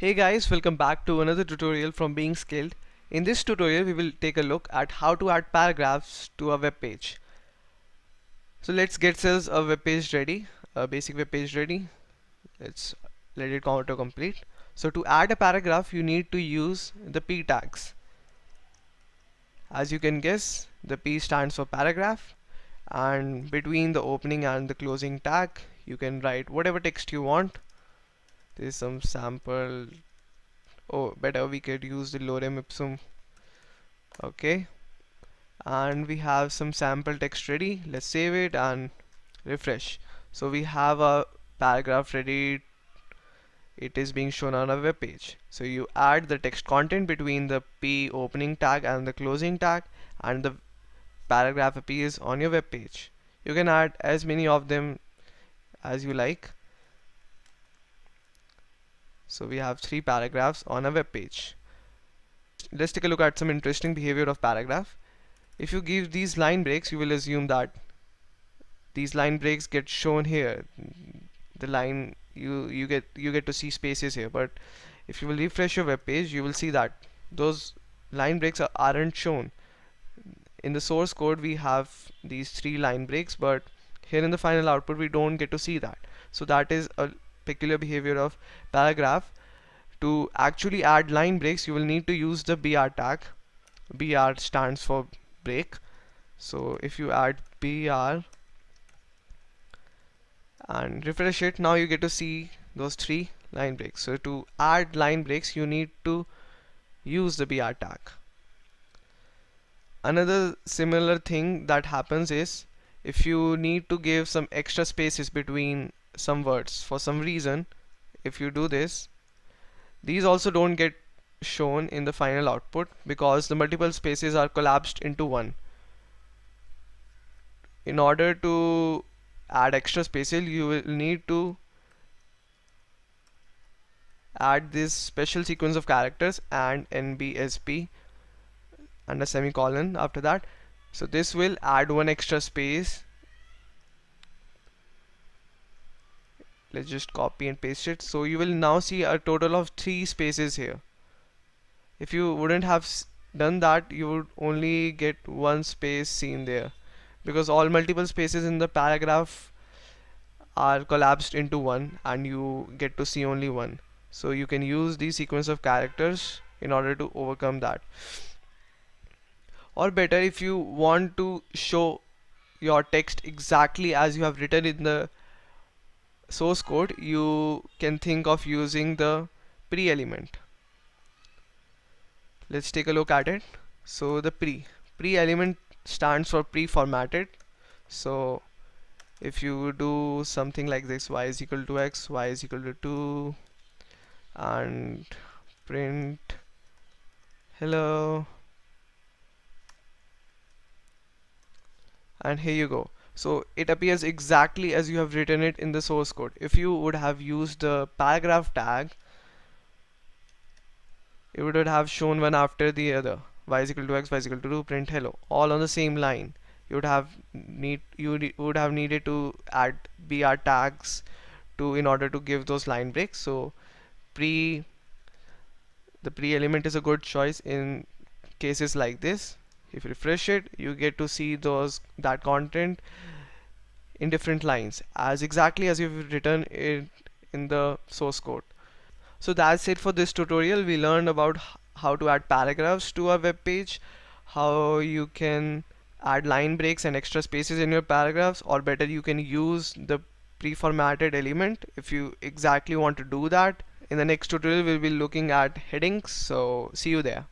Hey guys, welcome back to another tutorial from Being Skilled. In this tutorial, we will take a look at how to add paragraphs to a web page. So let's get ourselves a web page ready, a basic web page ready. Let's let it auto complete. So to add a paragraph, you need to use the P tags. As you can guess, the P stands for paragraph, and between the opening and the closing tag, you can write whatever text you want. There is some sample. Oh, better we could use the lorem ipsum. Okay, and we have some sample text ready. Let's save it and refresh. So we have a paragraph ready. It is being shown on a web page. So you add the text content between the P opening tag and the closing tag, and the paragraph appears on your web page. You can add as many of them as you like. So we have 3 paragraphs on a web page. Let's take a look at some interesting behavior of paragraph. If you give these line breaks, you will assume that these line breaks get shown here. The line you get to see spaces here, but if you will refresh your web page, you will see that those line breaks aren't shown. In the source code we have these 3 line breaks, but here in the final output we don't get to see that. So that is a peculiar behavior of paragraph. To actually add line breaks, you will need to use the BR tag. BR stands for break. So if you add BR and refresh it, now you get to see those 3 line breaks. So to add line breaks, you need to use the BR tag. Another similar thing that happens is if you need to give some extra spaces between some words for some reason, if you do this, these also don't get shown in the final output because the multiple spaces are collapsed into one. In order to add extra spaces, you will need to add this special sequence of characters and NBSP and a semicolon after that. So this will add one extra space. Let's just copy and paste it. So you will now see a total of 3 spaces here. If you wouldn't have done that, you would only get one space seen there, because all multiple spaces in the paragraph are collapsed into one and you get to see only one. So you can use the sequence of characters in order to overcome that. Or better, if you want to show your text exactly as you have written in the source code, you can think of using the pre element. Let's take a look at it. So the pre element stands for pre-formatted. So if you do something like this, y is equal to x, y is equal to 2, and print hello, and here you go. So it appears exactly as you have written it in the source code. If you would have used the paragraph tag, it would have shown one after the other. Y is equal to x, y is equal to 2, print hello, all on the same line. You would have needed to add BR tags in order to give those line breaks. So the pre element is a good choice in cases like this. If you refresh it, you get to see that content in different lines as exactly as you've written it in the source code. So that's it for this tutorial. We learned about how to add paragraphs to our web page, how you can add line breaks and extra spaces in your paragraphs, or better, you can use the pre-formatted element if you exactly want to do that. In the next tutorial, we'll be looking at headings. So see you there.